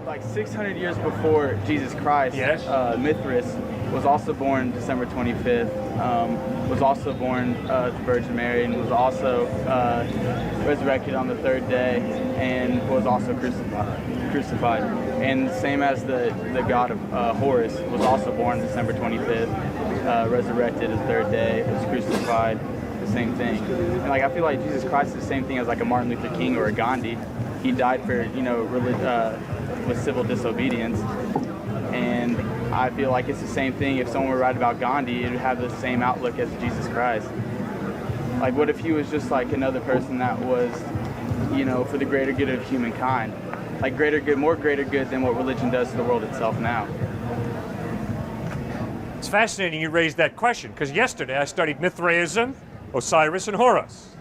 like 600 years before Jesus Christ, Yes. Mithras was also born December 25th, was also born to Virgin Mary, and was also resurrected on the third day, and was also crucified. And same as the god of Horus was also born December 25th, resurrected the third day, was crucified, the same thing. And like I feel like Jesus Christ is the same thing as like a Martin Luther King or a Gandhi. He died for, you know, with civil disobedience, and I feel like it's the same thing. If someone were to write about Gandhi, it would have the same outlook as Jesus Christ. Like, what if he was just like another person that was, you know, for the greater good of humankind? Like greater good, more greater good than what religion does to the world itself now. It's fascinating you raised that question, because yesterday I studied Mithraism, Osiris, and Horus.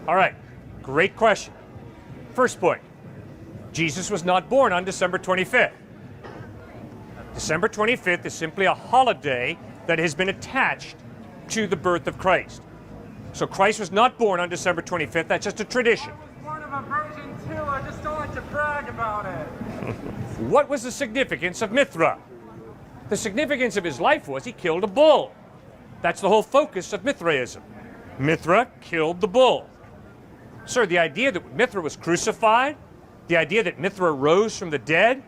All right, great question. First point, Jesus was not born on December 25th. December 25th is simply a holiday that has been attached to the birth of Christ. So Christ was not born on December 25th, that's just a tradition. I was born of a virgin too, I just don't like to brag about it. What was the significance of Mithra? The significance of his life was he killed a bull. That's the whole focus of Mithraism. Mithra killed the bull. Sir, the idea that Mithra was crucified, the idea that Mithra rose from the dead,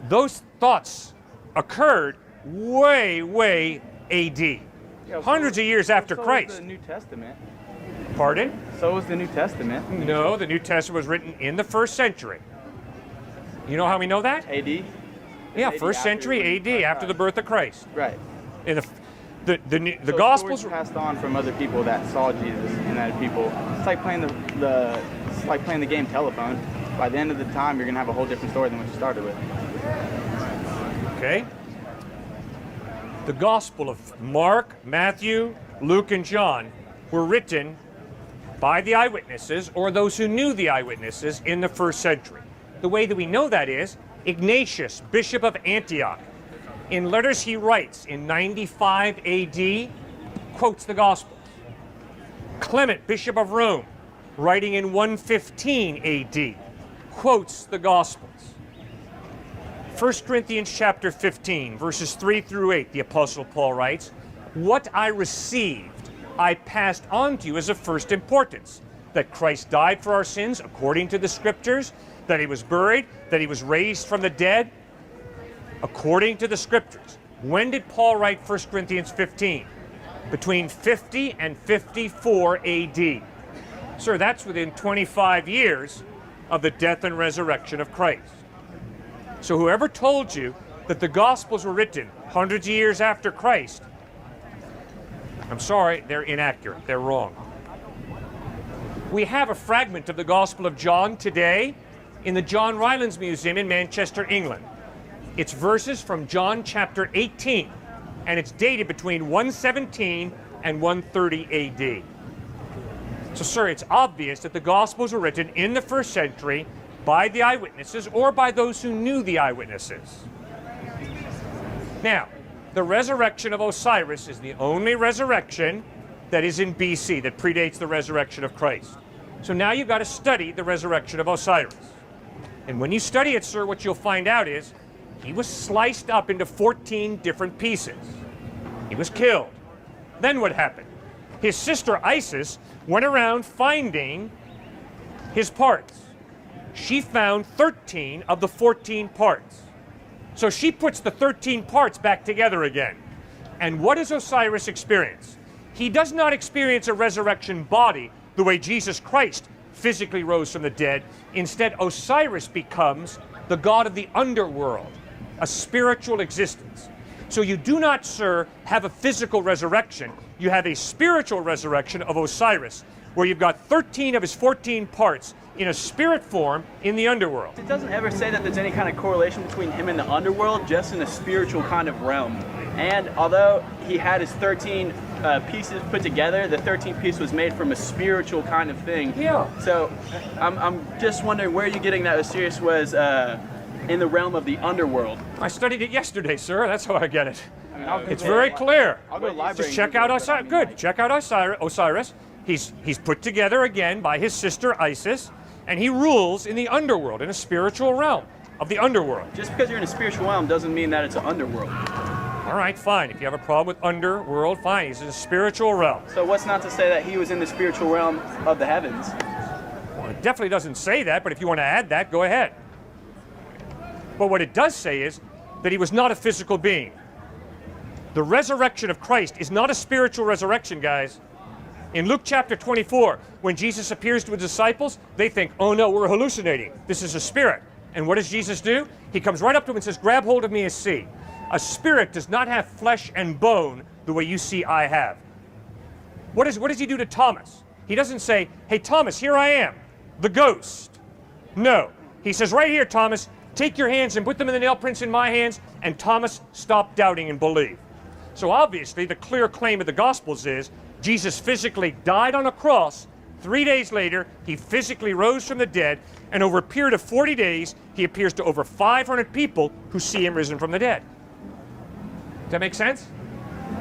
those thoughts occurred way AD. Yeah, hundreds of years after so Christ. was the New Testament. Pardon? So was the New Testament. No, the New Testament was written in the 1st century. You know how we know that? AD? Yeah, AD 1st century AD, after the birth of Christ. Right. In the So Gospels stories passed on from other people that saw Jesus, and that people. It's like playing it's like playing the game telephone. By the end of the time, you're gonna have a whole different story than what you started with. Okay. The Gospel of Mark, Matthew, Luke, and John were written by the eyewitnesses, or those who knew the eyewitnesses, in the 1st century. The way that we know that is Ignatius, Bishop of Antioch, in letters he writes in 95 AD, quotes the Gospels. Clement, Bishop of Rome, writing in 115 AD, quotes the Gospels. 1 Corinthians chapter 15, verses 3 through 8, the Apostle Paul writes, "What I received, I passed on to you as of first importance, that Christ died for our sins according to the Scriptures, that he was buried, that he was raised from the dead, according to the Scriptures." When did Paul write 1 Corinthians 15? Between 50 and 54 AD. Sir, that's within 25 years of the death and resurrection of Christ. So whoever told you that the Gospels were written hundreds of years after Christ, I'm sorry, they're inaccurate. They're wrong. We have a fragment of the Gospel of John today in the John Rylands Museum in Manchester, England. It's verses from John chapter 18, and it's dated between 117 and 130 AD. So, sir, it's obvious that the Gospels were written in the 1st century by the eyewitnesses or by those who knew the eyewitnesses. Now, the resurrection of Osiris is the only resurrection that is in BC, that predates the resurrection of Christ. So now you've got to study the resurrection of Osiris. And when you study it, sir, what you'll find out is he was sliced up into 14 different pieces. He was killed. Then what happened? His sister Isis went around finding his parts. She found 13 of the 14 parts. So she puts the 13 parts back together again. And what does Osiris experience? He does not experience a resurrection body the way Jesus Christ physically rose from the dead. Instead, Osiris becomes the god of the underworld, a spiritual existence. So you do not, sir, have a physical resurrection. You have a spiritual resurrection of Osiris, where you've got 13 of his 14 parts in a spirit form in the underworld. It doesn't ever say that there's any kind of correlation between him and the underworld, just in a spiritual kind of realm. And although he had his 13 pieces put together, the 13th piece was made from a spiritual kind of thing. Yeah. So I'm just wondering where you're getting that Osiris was in the realm of the underworld. I studied it yesterday, sir. That's how I get it. I mean, I'll It's Google very it. clear. I'll go to the library. Just check and out Google it, but I Osiris. mean, Good. like- Check out Osiris. He's put together again by his sister Isis, and he rules in the underworld, in a spiritual realm. of the underworld. Just because you're in a spiritual realm doesn't mean that it's an underworld. All right, fine. If you have a problem with underworld, fine. He's in a spiritual realm. So what's not to say that he was in the spiritual realm of the heavens? Well, it definitely doesn't say that, but if you want to add that, go ahead. But what it does say is that he was not a physical being. The resurrection of Christ is not a spiritual resurrection, guys. In Luke chapter 24, when Jesus appears to his disciples, they think, oh no, we're hallucinating. This is a spirit. And what does Jesus do? He comes right up to him and says, grab hold of me and see. A spirit does not have flesh and bone the way you see I have. What does he do to Thomas? He doesn't say, hey Thomas, here I am, the ghost. No. He says, right here, Thomas, take your hands and put them in the nail prints in my hands, and Thomas stopped doubting and believed. So obviously, the clear claim of the Gospels is Jesus physically died on a cross. 3 days later, he physically rose from the dead, and over a period of 40 days, he appears to over 500 people who see him risen from the dead. Does that make sense?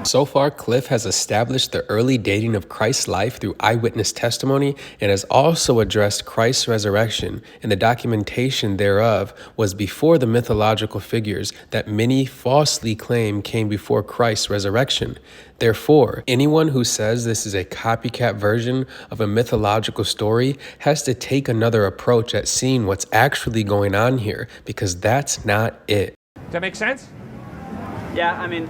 So far, Cliffe has established the early dating of Christ's life through eyewitness testimony and has also addressed Christ's resurrection, and the documentation thereof was before the mythological figures that many falsely claim came before Christ's resurrection. Therefore, anyone who says this is a copycat version of a mythological story has to take another approach at seeing what's actually going on here, because that's not it. Does that make sense? Yeah, I mean,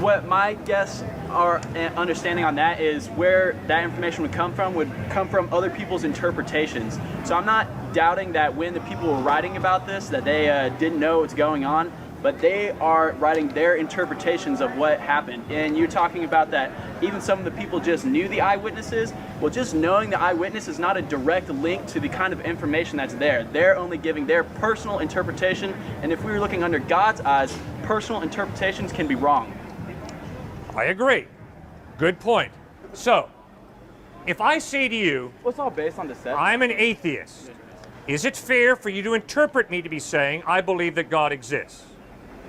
what my guess or understanding on that is where that information would come from other people's interpretations. So I'm not doubting that when the people were writing about this that they didn't know what's going on, but they are writing their interpretations of what happened. And you're talking about that even some of the people just knew the eyewitnesses. Well, just knowing the eyewitness is not a direct link to the kind of information that's there. They're only giving their personal interpretation, and if we were looking under God's eyes, personal interpretations can be wrong. I agree. Good point. So, if I say to you, Well, it's all based on deception. I'm an atheist, is it fair for you to interpret me to be saying, I believe that God exists?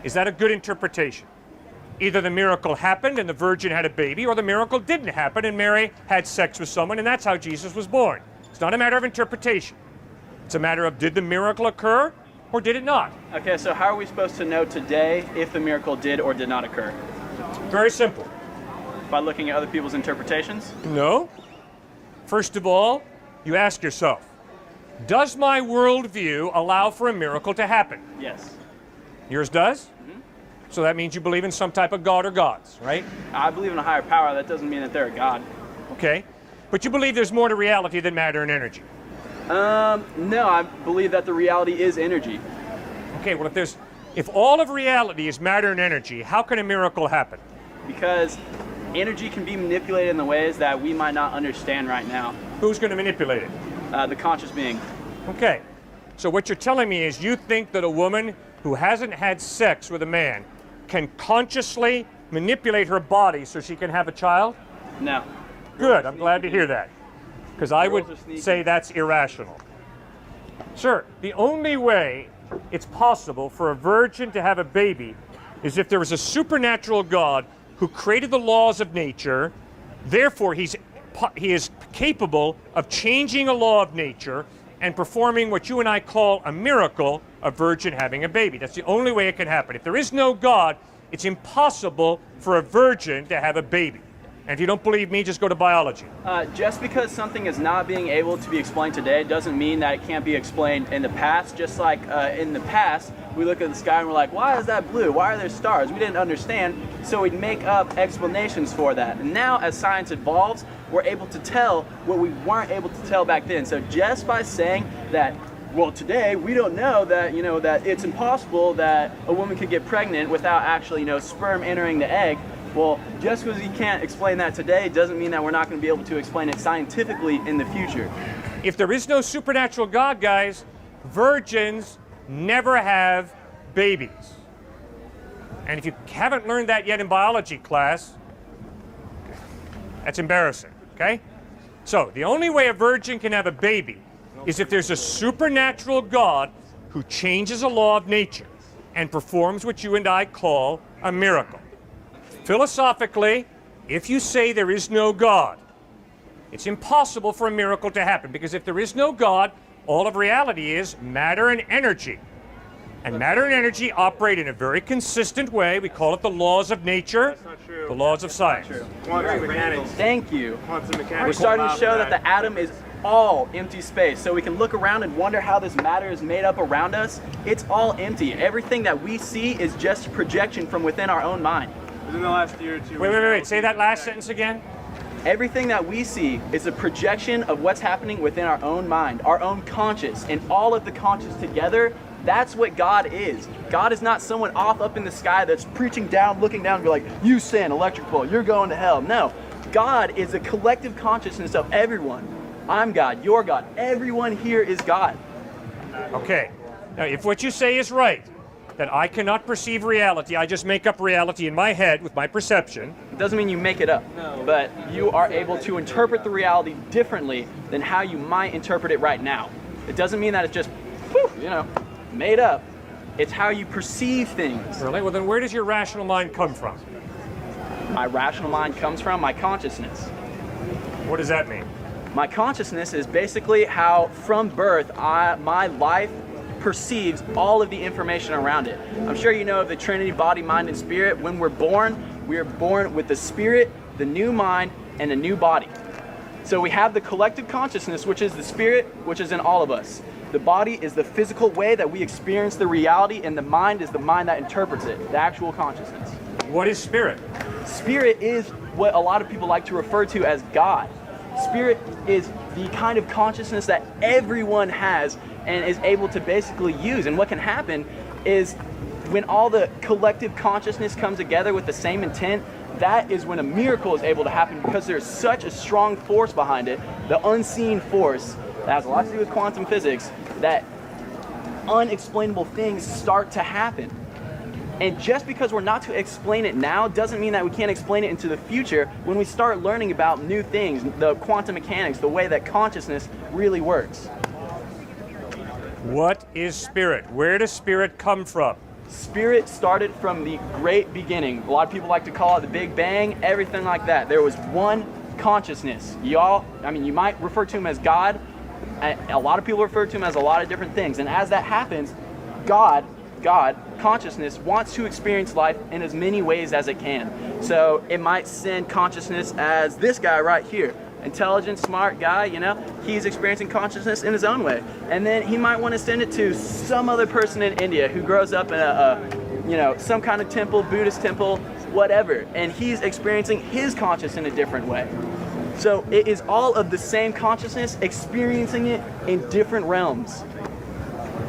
Is that a good interpretation? Either the miracle happened and the virgin had a baby, or the miracle didn't happen and Mary had sex with someone and that's how Jesus was born. It's not a matter of interpretation. It's a matter of, did the miracle occur or did it not? Okay, so how are we supposed to know today if the miracle did or did not occur? Very simple. By looking at other people's interpretations? No. First of all, you ask yourself, does my worldview allow for a miracle to happen? Yes. Yours does? Mm-hmm. So that means you believe in some type of God or gods, right? I believe in a higher power. That doesn't mean that they're a god. Okay. But you believe there's more to reality than matter and energy. No, I believe that the reality is energy. Okay, well if all of reality is matter and energy, how can a miracle happen? Because energy can be manipulated in the ways that we might not understand right now. Who's going to manipulate it? The conscious being. Okay. So what you're telling me is you think that a woman who hasn't had sex with a man can consciously manipulate her body so she can have a child? No. Good, I'm glad to hear that. Because I would say that's irrational. Sir, the only way it's possible for a virgin to have a baby is if there was a supernatural God who created the laws of nature. Therefore, he is capable of changing a law of nature and performing what you and I call a miracle, a virgin having a baby. That's the only way it can happen. If there is no God, it's impossible for a virgin to have a baby. And if you don't believe me, just go to biology. Just because something is not being able to be explained today doesn't mean that it can't be explained in the past. Just like in the past, we look at the sky and we're like, why is that blue? Why are there stars? We didn't understand, so we'd make up explanations for that. And now, as science evolves, we're able to tell what we weren't able to tell back then. So just by saying that, well, today we don't know that, that it's impossible that a woman could get pregnant without actually, sperm entering the egg. Well, just because you can't explain that today doesn't mean that we're not going to be able to explain it scientifically in the future. If there is no supernatural God, guys, virgins never have babies. And if you haven't learned that yet in biology class, that's embarrassing, okay? So the only way a virgin can have a baby is if there's a supernatural God who changes a law of nature and performs what you and I call a miracle. Philosophically, if you say there is no God, it's impossible for a miracle to happen, because if there is no God, All of reality is matter and energy. And matter and energy operate in a very consistent way. We call it the laws of nature, the laws of science. Quantum mechanics. Thank you. Quantum We're mechanics. starting to show that the atom is all empty space. So we can look around and wonder how this matter is made up around us. It's all empty. Everything that we see is just a projection from within our own mind. Within the last year or two. Wait. Say that last sentence again. Everything that we see is a projection of what's happening within our own mind, our own conscious, and all of the conscious together. That's what God is. God is not someone off up in the sky that's preaching down, looking down, and be like, you sin, electric bolt, you're going to hell. No, God is a collective consciousness of everyone. I'm God, you're God, everyone here is God. Okay. Now, if what you say is right, that I cannot perceive reality, I just make up reality in my head with my perception. It doesn't mean you make it up, but you are able to interpret the reality differently than how you might interpret it right now. It doesn't mean that it's just, made up. It's how you perceive things. Really? Well, then where does your rational mind come from? My rational mind comes from my consciousness. What does that mean? My consciousness is basically how, from birth, my life perceives all of the information around it. I'm sure you know of the Trinity, body, mind, and spirit. When we're born, we are born with the spirit, the new mind, and a new body. So we have the collective consciousness, which is the spirit, which is in all of us. The body is the physical way that we experience the reality, and the mind is the mind that interprets it, the actual consciousness. What is spirit? Spirit is what a lot of people like to refer to as God. Spirit is the kind of consciousness that everyone has and is able to basically use. And what can happen is when all the collective consciousness comes together with the same intent, that is when a miracle is able to happen, because there's such a strong force behind it, the unseen force that has a lot to do with quantum physics, that unexplainable things start to happen. And just because we're not to explain it now doesn't mean that we can't explain it into the future when we start learning about new things, the quantum mechanics, the way that consciousness really works. What is spirit? Where does spirit come from? Spirit started from the great beginning. A lot of people like to call it the Big Bang, everything like that. There was one consciousness. You might refer to him as God. A lot of people refer to him as a lot of different things. And as that happens, God, consciousness, wants to experience life in as many ways as it can. So it might send consciousness as this guy right here. Intelligent, smart guy, he's experiencing consciousness in his own way. And then he might want to send it to some other person in India who grows up in some kind of temple, Buddhist temple, whatever. And he's experiencing his consciousness in a different way. So it is all of the same consciousness experiencing it in different realms.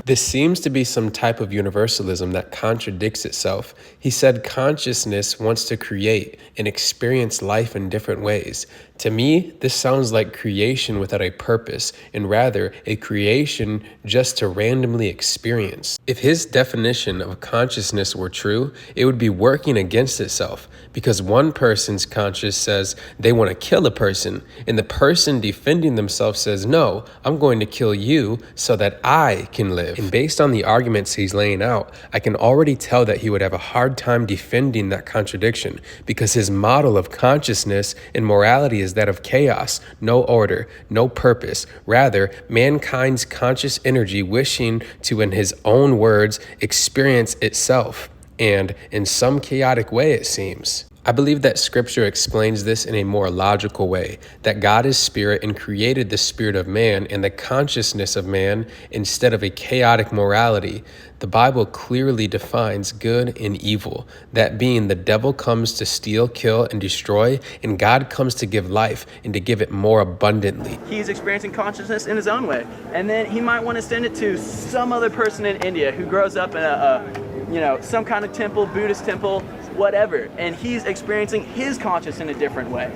This seems to be some type of universalism that contradicts itself. He said consciousness wants to create and experience life in different ways. To me, this sounds like creation without a purpose, and rather a creation just to randomly experience. If his definition of consciousness were true, it would be working against itself, because one person's conscious says they want to kill a person, and the person defending themselves says, no, I'm going to kill you so that I can live. And based on the arguments he's laying out, I can already tell that he would have a hard time defending that contradiction, because his model of consciousness and morality is that of chaos, no order, no purpose. Rather, mankind's conscious energy wishing to, in his own words, experience itself. And in some chaotic way, it seems. I believe that scripture explains this in a more logical way, that God is spirit and created the spirit of man and the consciousness of man instead of a chaotic morality. The Bible clearly defines good and evil, that being the devil comes to steal, kill, and destroy, and God comes to give life and to give it more abundantly. He's experiencing consciousness in his own way. And then he might want to send it to some other person in India who grows up in some kind of temple, Buddhist temple, whatever, and he's experiencing his consciousness in a different way.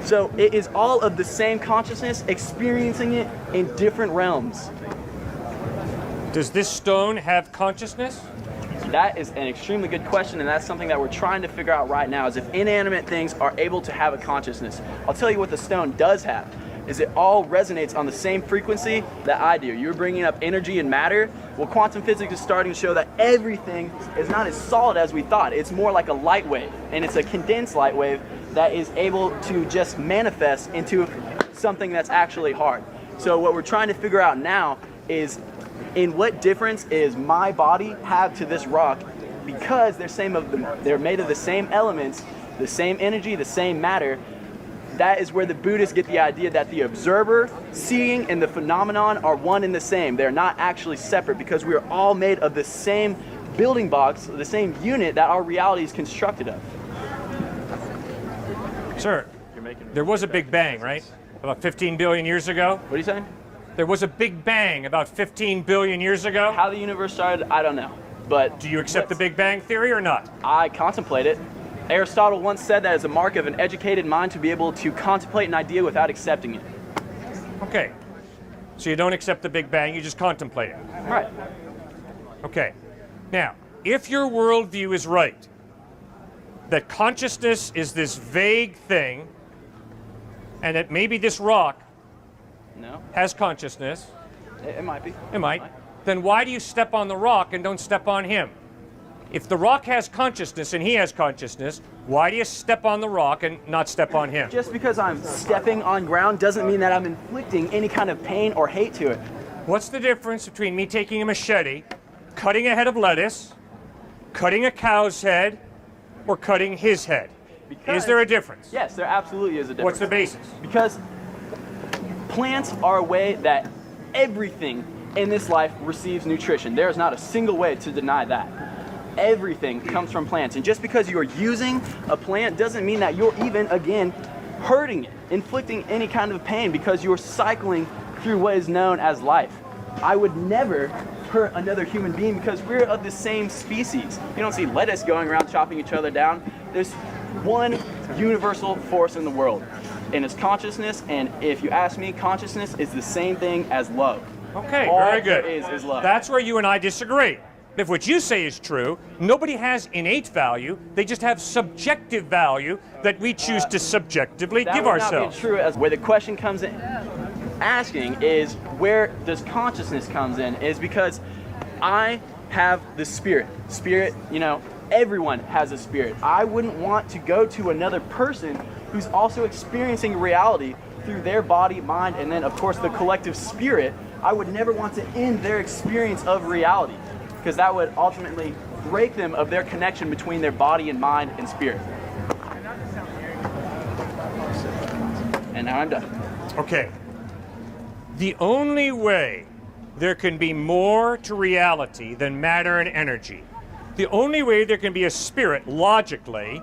So it is all of the same consciousness experiencing it in different realms. Does this stone have consciousness? That is an extremely good question, and that's something that we're trying to figure out right now, is if inanimate things are able to have a consciousness. I'll tell you what the stone does have, is it all resonates on the same frequency that I do. You're bringing up energy and matter. Well, quantum physics is starting to show that everything is not as solid as we thought. It's more like a light wave, and it's a condensed light wave that is able to just manifest into something that's actually hard. So what we're trying to figure out now is, in what difference is my body have to this rock, because they're made of the same elements, the same energy, the same matter. That is where the Buddhists get the idea that the observer, seeing, and the phenomenon are one and the same. They're not actually separate, because we are all made of the same building blocks, the same unit that our reality is constructed of. Sir, there was a Big Bang, right? About 15 billion years ago? What are you saying? There was a Big Bang about 15 billion years ago? How the universe started, I don't know. But do you accept the Big Bang theory or not? I contemplate it. Aristotle once said that it's a mark of an educated mind to be able to contemplate an idea without accepting it. Okay. So you don't accept the Big Bang, you just contemplate it. Right. Okay. Now, if your worldview is right, that consciousness is this vague thing, and that maybe this rock has consciousness. It might be. It might. Then why do you step on the rock and don't step on him? If the rock has consciousness and he has consciousness, why do you step on the rock and not step on him? Just because I'm stepping on ground doesn't mean that I'm inflicting any kind of pain or hate to it. What's the difference between me taking a machete, cutting a head of lettuce, cutting a cow's head, or cutting his head? Is there a difference? Yes, there absolutely is a difference. What's the basis? Because plants are a way that everything in this life receives nutrition. There is not a single way to deny that. Everything comes from plants. And just because you are using a plant doesn't mean that you're even, again, hurting it, inflicting any kind of pain, because you're cycling through what is known as life. I would never hurt another human being because we're of the same species. You don't see lettuce going around chopping each other down. There's one universal force in the world, and it's consciousness. And if you ask me, consciousness is the same thing as love. Okay, All very good. there is love. That's where you and I disagree. If what you say is true, nobody has innate value. They just have subjective value that we choose to subjectively give ourselves. That would not be true. As where the question comes in, asking is, where does consciousness comes in? Is because I have the spirit. Spirit, you know, everyone has a spirit. I wouldn't want to go to another person who's also experiencing reality through their body, mind, and then of course the collective spirit. I would never want to end their experience of reality, because that would ultimately break them of their connection between their body and mind and spirit. And now I'm done. Okay. The only way there can be more to reality than matter and energy, the only way there can be a spirit, logically,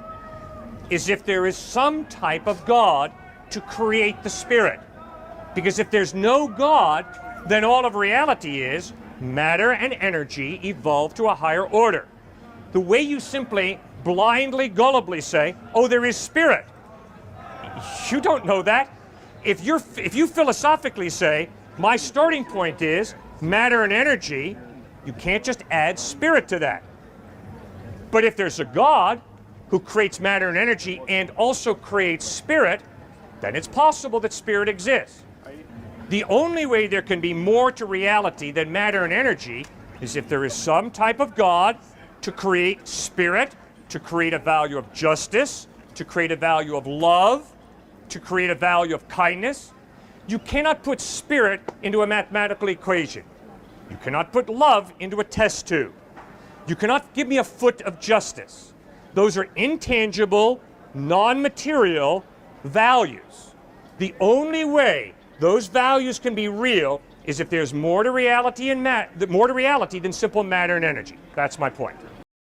is if there is some type of God to create the spirit. Because if there's no God, then all of reality is matter and energy evolved to a higher order. The way you simply blindly, gullibly say, oh, there is spirit. You don't know that. If you philosophically say, my starting point is matter and energy, you can't just add spirit to that. But if there's a God who creates matter and energy and also creates spirit, then it's possible that spirit exists. The only way there can be more to reality than matter and energy is if there is some type of God to create spirit, to create a value of justice, to create a value of love, to create a value of kindness. You cannot put spirit into a mathematical equation. You cannot put love into a test tube. You cannot give me a foot of justice. Those are intangible, non-material values. The only way those values can be real is if there's more to reality than simple matter and energy. That's my point.